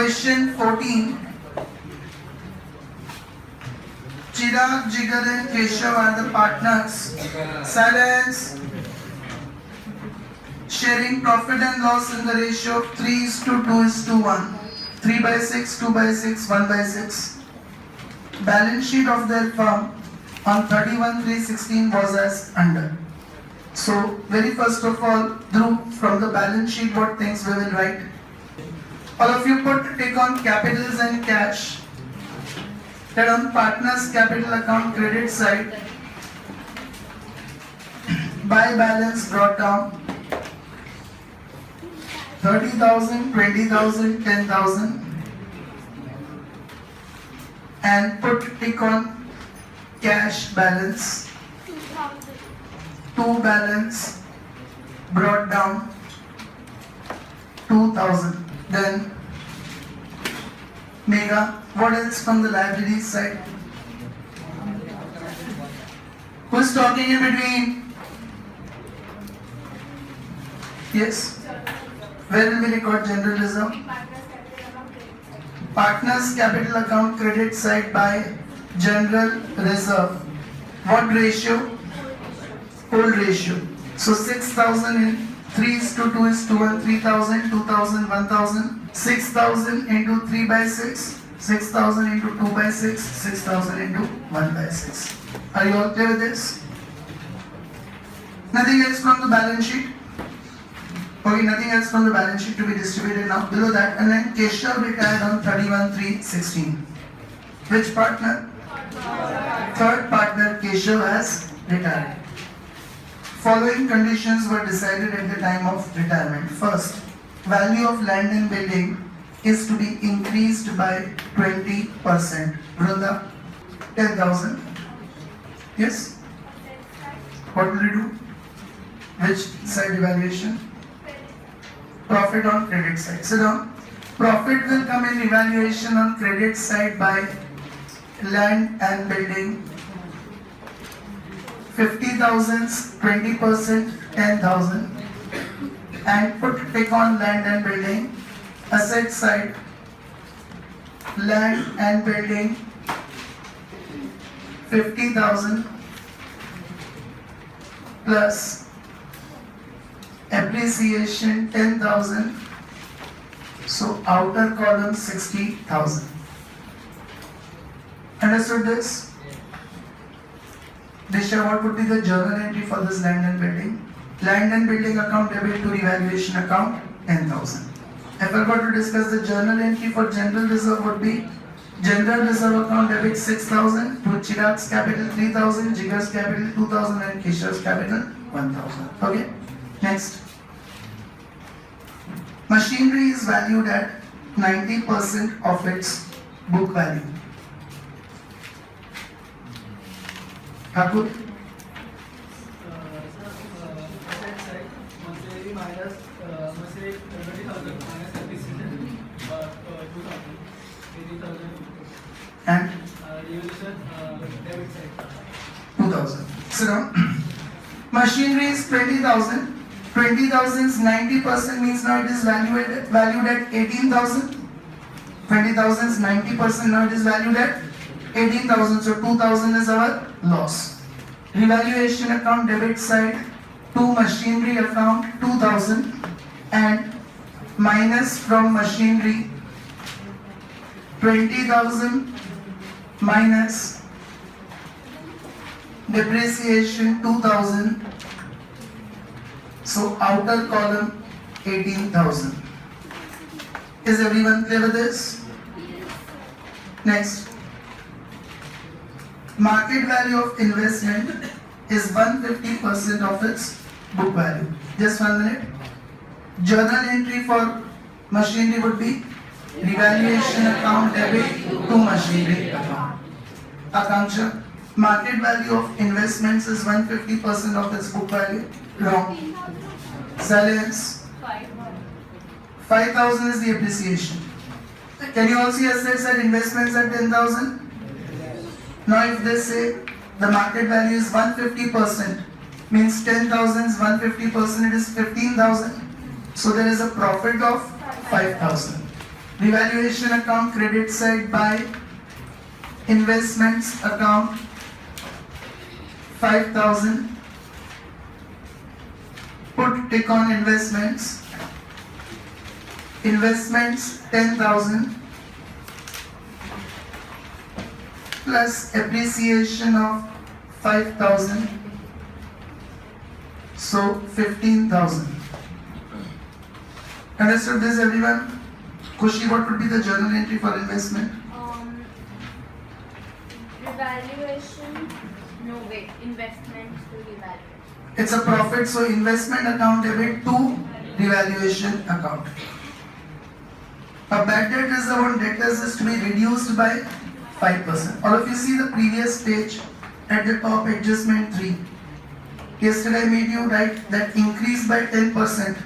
Question 14. Chirag, Jigar and Keshav are the partners. Silence. Sharing profit and loss in the ratio of 3:2:1. 3/6, 2/6, 1/6. Balance sheet of their firm on 31/3/16 was as under. So, very first of all, Dhruv, from the balance sheet, what things we will write? All of you take on capitals and cash. That on partners capital account credit side, by balance brought down 30,000, 20,000, 10,000, and tick on cash balance, 2 balance brought down 2,000. Then Mega, what else from the liability side? Who's talking in between? Yes? Where will we record general reserve? Partners capital account credit side by general reserve. What ratio? Old ratio. So 6,000 in 3:2:1, 3,000, 2,000, 1,000. 6,000 into 3/6, 6,000 into 2/6, 6,000 into 1/6. Are you all clear with this? Nothing else from the balance sheet? Okay, nothing else from the balance sheet to be distributed now. Below that, and then Keshav retired on 31/3/16. Which partner? Third partner Keshav has retired. Following conditions were decided at the time of retirement. First, value of land and building is to be increased by 20%. Vrunda, 10,000. Yes? What will you do? Which side evaluation? Profit on credit side. Sit down. Profit will come in evaluation on credit side by land and building. 50,000, 20%, 10,000. And tick on land and building. Asset side, land and building, 50,000 plus appreciation 10,000. So outer column 60,000. Understood this? Disha, what would be the journal entry for this land and building? Land and building account debit to revaluation account 10,000. I forgot to discuss the journal entry for general reserve would be general reserve account debit 6,000 to Chirag's capital 3,000, Jigar's capital 2,000 and Keshav's capital 1,000. Okay, next. Machinery is valued at 90% of its book value. Thakur? And 2,000. Sit down. Machinery is 20,000. 20,000's 90% means now it is valued at 18,000. 20,000's 90% now it is valued at 18,000. So 2,000 is our loss. Revaluation account debit side to machinery account 2,000 and minus from machinery 20,000 minus depreciation 2,000. So outer column 18,000. Is everyone clear with this? Next. Market value of investment is 150% of its book value. Just 1 minute. Journal entry for machinery would be revaluation account debit to machinery account. Akanksha, market value of investments is 150% of its book value. Wrong. Silence. 5,000 is the appreciation. Can you all see assets and investments at 10,000? Now if they say the market value is 150%, means 10,000 is 150%, it is 15,000. So there is a profit of 5,000. Revaluation account credit side by investments account 5,000. Put tick on investments. Investments 10,000 plus appreciation of 5,000, so 15,000. Understood this, everyone? Kushi, what would be the journal entry for investment? Revaluation. No, wait. Investments to revaluation. It's a profit, so investment account debit to revaluation account. A bad debt reserve on debtors is to be reduced by 5%. All of you see the previous page at the top, adjustment 3. Yesterday I made you write that increase by 10%.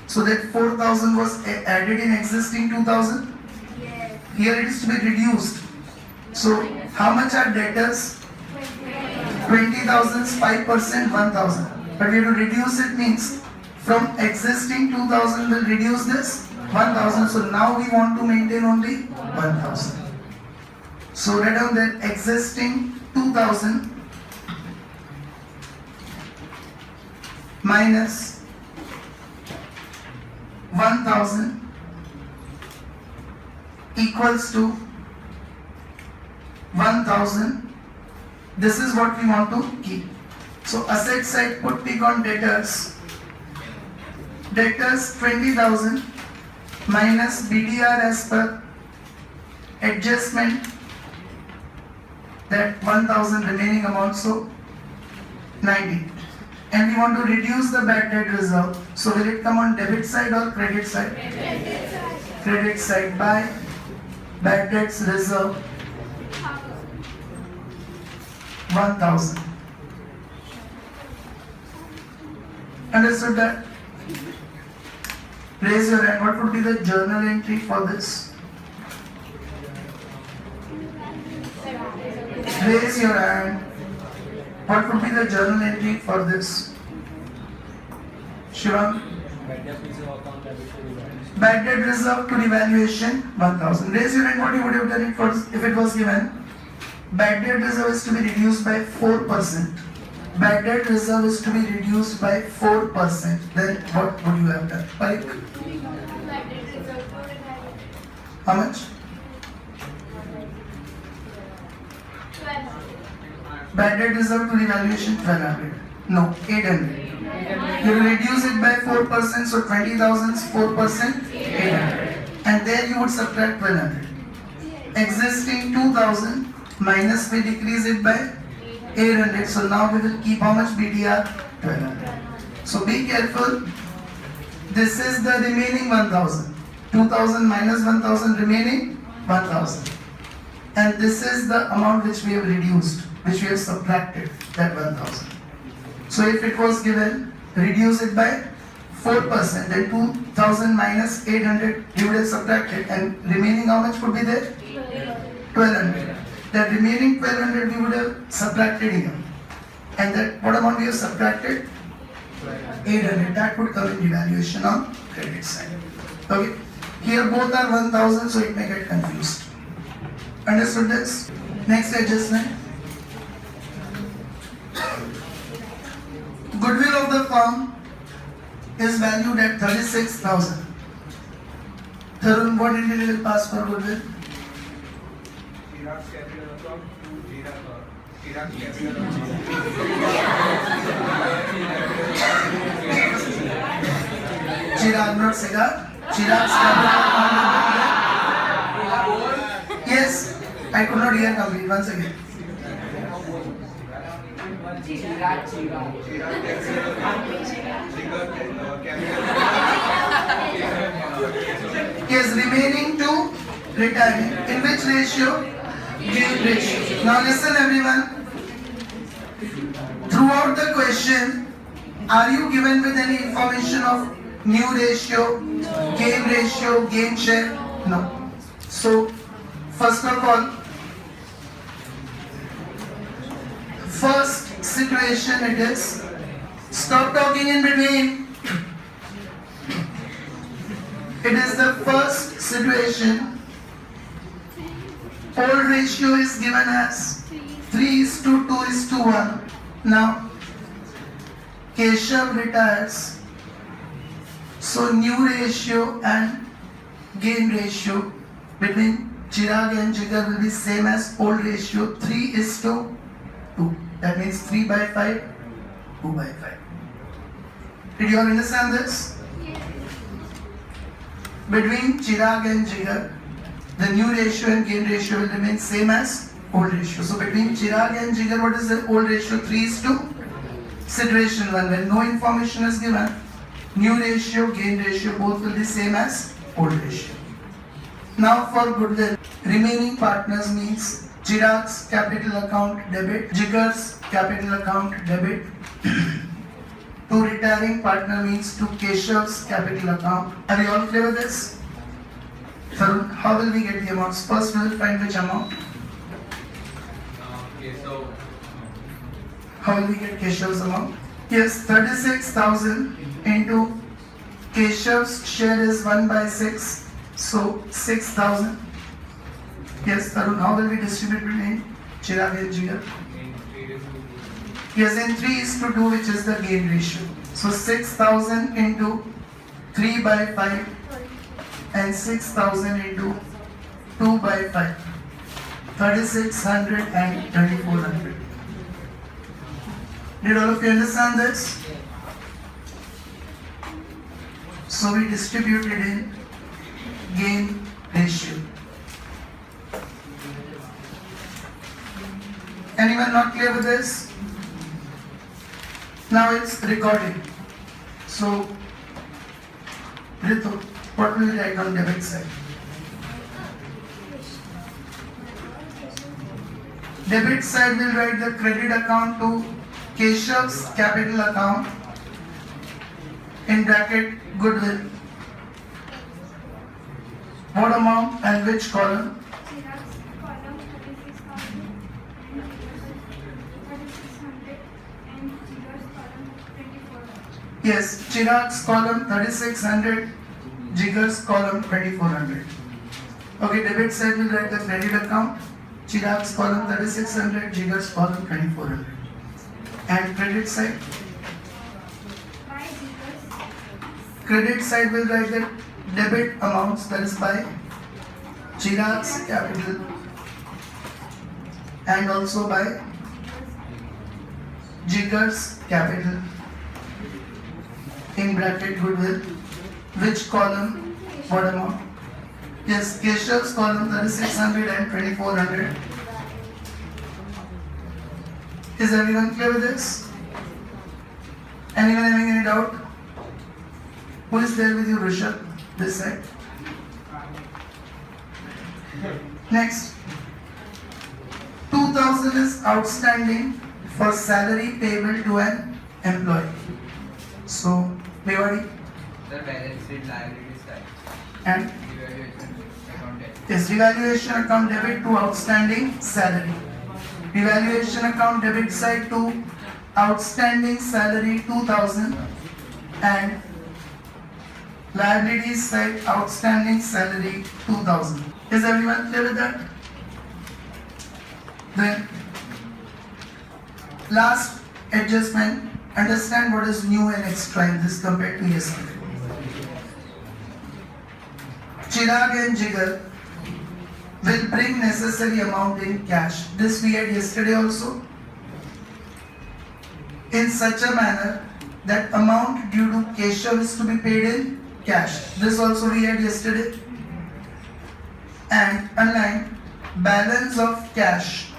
So that 4,000 was added in existing 2,000. Yes. Here it is to be reduced. So how much are debtors? 20,000's 5%, 1,000. But we have to reduce it, means from existing 2,000 will reduce this 1,000. So now we want to maintain only 1,000. So write down that existing 2,000 minus 1,000 equals to 1,000. This is what we want to keep. So asset side, put tick on debtors. Debtors 20,000 minus BDR as per adjustment, that 1,000 remaining amount, so 90. And we want to reduce the bad debt reserve. So will it come on debit side or credit side? Credit side by bad debts reserve 1,000. Understood that? Raise your hand. What would be the journal entry for this? Raise your hand. What would be the journal entry for this? Shivam? Bad debt reserve to revaluation 1,000. Raise your hand. What you would have done it for if it was given? Bad debt reserve is to be reduced by 4%. Bad debt reserve is to be reduced by 4%. Then what would you have done? Like how much? 12. Bad debt reserve to revaluation 1,200. No, 800. You will reduce it by 4%, so 20,000 is 4%, 800. And there you would subtract 1,200. Existing 2,000 minus, we decrease it by 800. So now we will keep how much BDR? 1,200. So be careful. This is the remaining 1,000. 2,000 minus 1,000 remaining 1,000. And this is the amount which we have reduced, which we have subtracted, that 1,000. So if it was given, reduce it by 4%, then 2,000 minus 800 you would have subtracted, and remaining how much would be there? 1,200. That remaining 1,200 we would have subtracted here. And that what amount we have subtracted? 800. That would come in revaluation on credit side. Okay. Here both are 1,000, so it may get confused. Understood this? Next adjustment. Goodwill of the firm is valued at 36,000. Tarun, what entity will pass for goodwill? Chirag's capital account to Chirag's capital account. Chirag, not cigar. Chirag's capital account. Yes, I could not hear complete. Once again. Yes, remaining to retiring. In which ratio? Gain ratio. Now listen everyone. Throughout the question, are you given with any information of new ratio, gain share? No. So, first of all, first situation it is, stop talking in between. It is the first situation. Old ratio is given as 3:2:1. Now, Keshav retires. So new ratio and gain ratio between Chirag and Jigar will be same as old ratio 3:2. That means 3/5, 2/5. Did you all understand this? Between Chirag and Jigar, the new ratio and gain ratio will remain same as old ratio. So between Chirag and Jigar, what is the old ratio? 3:2. Situation 1, when no information is given, new ratio, gain ratio both will be same as old ratio. Now for goodwill, remaining partners means Chirag's capital account debit, Jigar's capital account debit. To retiring partner means to Keshav's capital account. Are you all clear with this? So how will we get the amounts? First we will find which amount. Okay, so How will we get Keshav's amount? Yes, 36,000 into Keshav's share is 1/6, so 6,000. Yes, Tarun, how will we distribute between Chirag and Jigar? in 3:2. Yes, in 3:2, which is the gain ratio. So 6,000 into 3/5 and 6,000 into 2/5. 3,600 and 2,400. Did all of you understand this? So we distributed in gain ratio. Anyone not clear with this? Now it's recording. So, Ritu, what will we write on debit side? Debit side will write the credit account to Keshav's capital account in bracket goodwill. What amount and which column? Chirag's column 36,000 and Jigar's column 24,000. Yes, Chirag's column 3,600, Jigar's column 2,400. Okay, debit side will write the credit account. Chirag's column 3,600, Jigar's column 2,400. And credit side? By Jigar's Credit side will write the debit amounts, that is by Chirag's capital and also by Jigar's capital in bracket goodwill. Which column? What amount? Yes, Keshav's column 3,600 and 2,400. Is everyone clear with this? Anyone having any doubt? Who is there with you, Rishabh? This side. Next. 2,000 is outstanding for salary payable to an employee. So, Mewadi The balance sheet liability side. and Evaluation account debt. yes, revaluation account debit to outstanding salary. Revaluation account debit side to outstanding salary 2,000 and liabilities side outstanding salary 2,000. Is everyone clear with that? Then last adjustment, understand what is new and extra in this compared to yesterday. Chirag and Jigar will bring necessary amount in cash. This we had yesterday also. In such a manner that amount due to Keshav is to be paid in cash. This also we had yesterday. And underline, balance of cash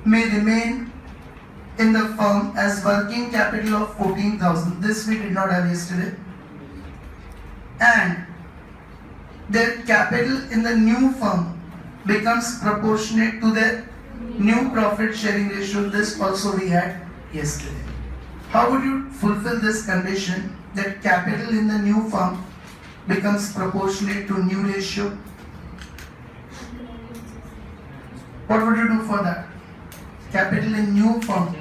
may remain in the firm as working capital of 14,000. This we did not have yesterday. And their capital in the new firm becomes proportionate to their new profit sharing ratio. This also we had yesterday. How would you fulfill this condition that capital in the new firm becomes proportionate to new ratio? What would you do for that? Capital in new firm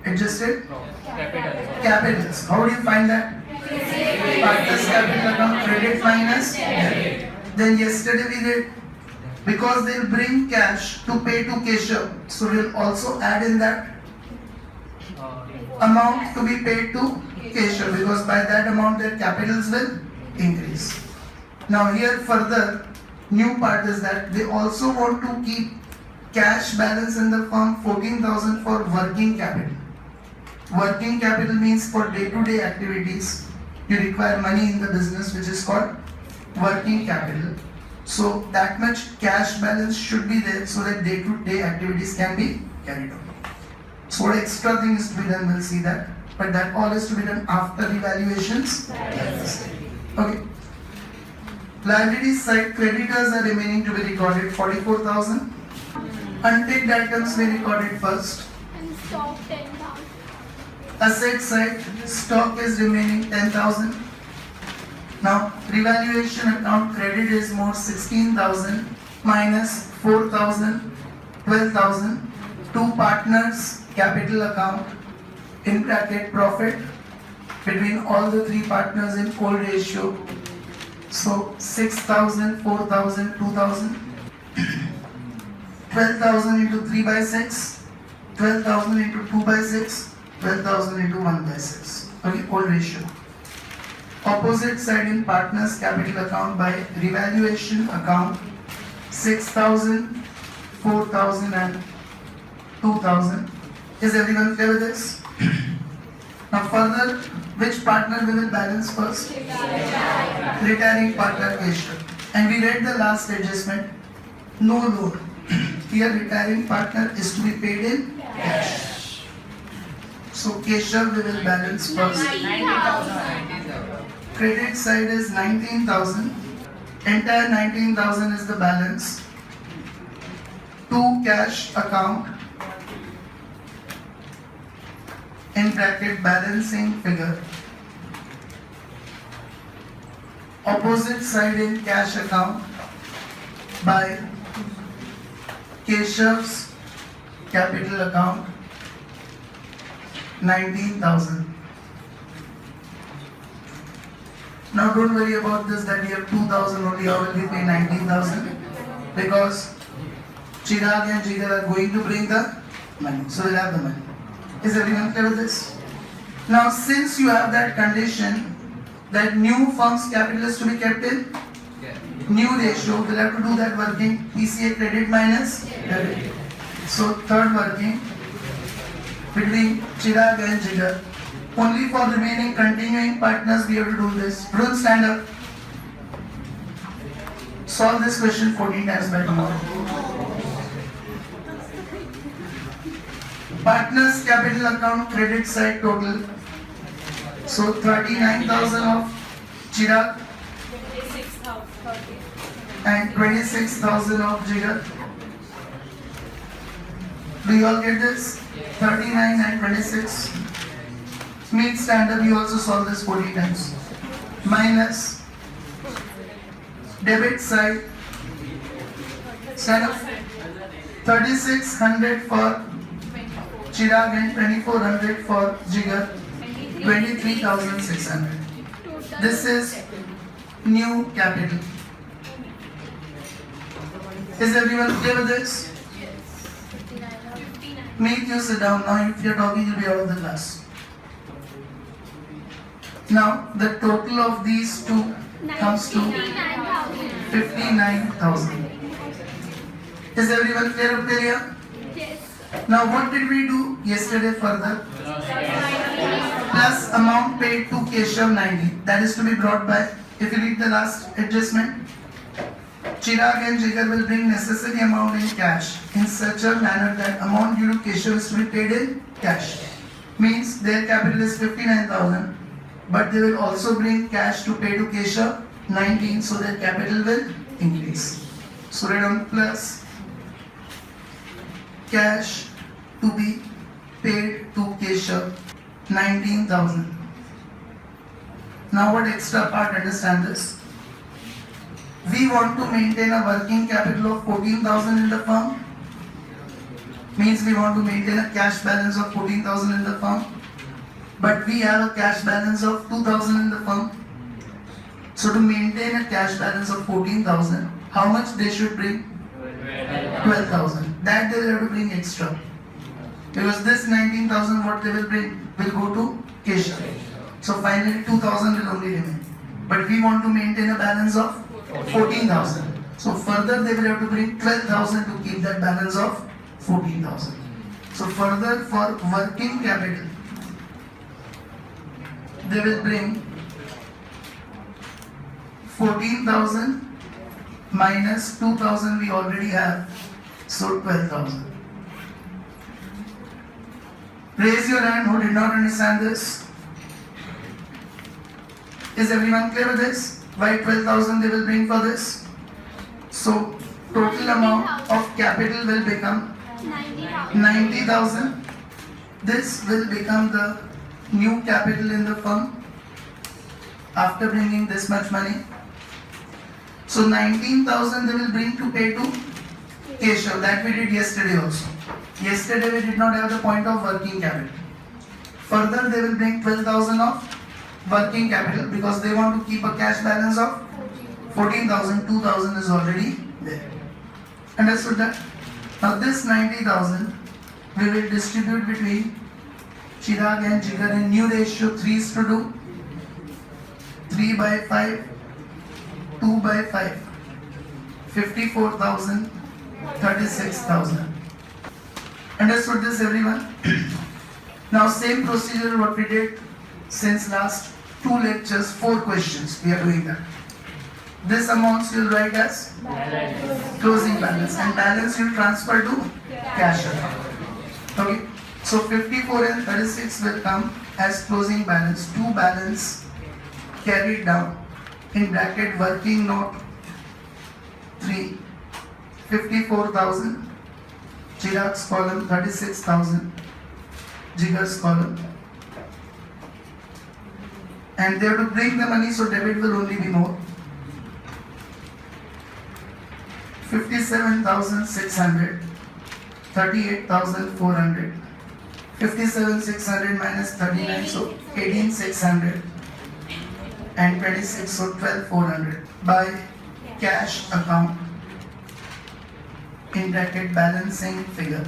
adjusted capitals. How would you find that? Partners capital account credit minus debit. Then yesterday we did, because they'll bring cash to pay to Keshav, so we'll also add in that amount to be paid to Keshav, because by that amount their capitals will increase. Now here further new part is that they also want to keep cash balance in the firm 14,000 for working capital. Working capital means for day-to-day activities you require money in the business, which is called working capital. So that much cash balance should be there so that day-to-day activities can be carried out. So what extra thing is to be done, we'll see that. But that all is to be done after evaluations. Okay. Liability side, creditors are remaining to be recorded 44,000. Unticked items we recorded first. And stock 10,000. Asset side, stock is remaining 10,000. Now, revaluation account credit is more 16,000 minus 4,000, 12,000. Two partners capital account in bracket profit between all the three partners in full ratio. So 6,000, 4,000, 2,000. 12,000 into 3 by 6, 12,000 into 2 by 6, 12,000 into 1 by 6. Okay, old ratio. Opposite side in partners capital account by revaluation account 6,000, 4,000 and 2,000. Is everyone clear with this? Now further, which partner we will balance first? Retiring partner Keshav. And we read the last adjustment. No loan. Here retiring partner is to be paid in cash. So Keshav we will balance first. Credit side is 19,000. Entire 19,000 is the balance. To cash account in bracket balancing figure. Opposite side in cash account by Keshav's capital account 19,000. Now don't worry about this that we have 2,000 only, how will we pay 19,000? Because Chirag and Jigar are going to bring the money, so we'll have the money. Is everyone clear with this? Now since you have that condition that new firm's capital is to be kept in new ratio, we'll have to do that working PCA credit minus debit. So third working between Chirag and Jigar. Only for remaining continuing partners we have to do this. Don't stand up. Solve this question 14 times by tomorrow. Partners capital account credit side total. So 39,000 of Chirag and 26,000 of Jigar. Do you all get this? 39 and 26. Meet stand up, you also solve this 40 times. Minus debit side. Stand up. 3,600 for Chirag and 2,400 for Jigar. 23,600. This is new capital. Is everyone clear with this? Meet, you sit down. Now if you're talking, you'll be out of the class. Now the total of these two comes to 59,000. Is everyone clear up there? Yeah? Yes. Now what did we do yesterday further? Plus amount paid to Keshav 90. That is to be brought by, if you read the last adjustment, Chirag and Jigar will bring necessary amount in cash in such a manner that amount due to Keshav is to be paid in cash. Means their capital is 59,000, but they will also bring cash to pay to Keshav 19, so their capital will increase. So write down plus cash to be paid to Keshav 19,000. Now what extra part, understand this. We want to maintain a working capital of 14,000 in the firm. Means we want to maintain a cash balance of 14,000 in the firm. but we have a cash balance of 2,000 in the firm. So to maintain a cash balance of 14,000, how much they should bring? 12,000. That they will have to bring extra. Because this 19,000 what they will bring will go to Keshav. So finally 2,000 will only remain. But we want to maintain a balance of 14,000. So further they will have to bring 12,000 to keep that balance of 14,000. So further for working capital, they will bring 14,000 minus 2,000 we already have, so 12,000. Raise your hand who did not understand this. Is everyone clear with this? Why 12,000 they will bring for this? So total amount of capital will become 90,000. This will become the new capital in the firm after bringing this much money. So 19,000 they will bring to pay to Keshav. That we did yesterday also. Yesterday we did not have the point of working capital. Further they will bring 12,000 of working capital because they want to keep a cash balance of 14,000. 2,000 is already there. Understood that? Now this 90,000 we will distribute between Chirag and Jigar in new ratio 3:2. 3 by 5, 2 by 5, 54,000, 36,000. Understood this everyone? Now same procedure what we did since last 2 lectures, 4 questions we are doing that. This amounts you will write as closing balance and balance you will transfer to cash account. Okay, so 54 and 36 will come as closing balance, 2 balance carried down in bracket working note 3, 54,000, Chirag's column 36,000, Jigar's column. And they have to bring the money, so debit will only be more. 57,600, 38,400, 57,600 minus 39, so 18,600. And 26, so 12,400 by cash account in bracket balancing figure.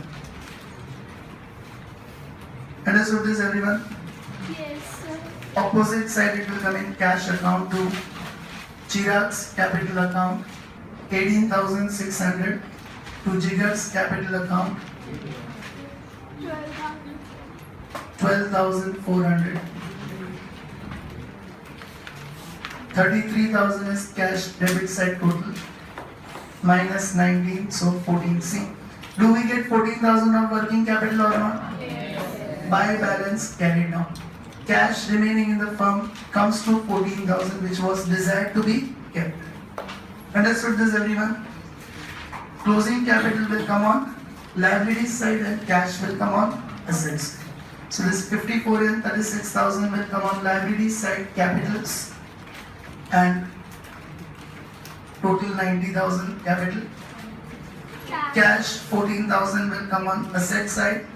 Understood this everyone? Yes, sir. Opposite side it will come in cash account to Chirag's capital account 18,600 to Jigar's capital account 12,400. 33,000 is cash debit side total minus 19, so 14. See, do we get 14,000 of working capital or not? Yes. By balance carried down. Cash remaining in the firm comes to 14,000 which was desired to be kept. Understood this everyone? Closing capital will come on liabilities side and cash will come on assets side. So this 54 and 36,000 will come on liabilities side capitals and total 90,000 capital. Cash 14,000 will come on asset side.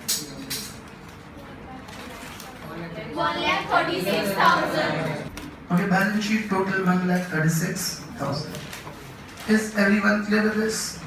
1,36,000. Okay, balance sheet total 1,36,000. Is everyone clear with this?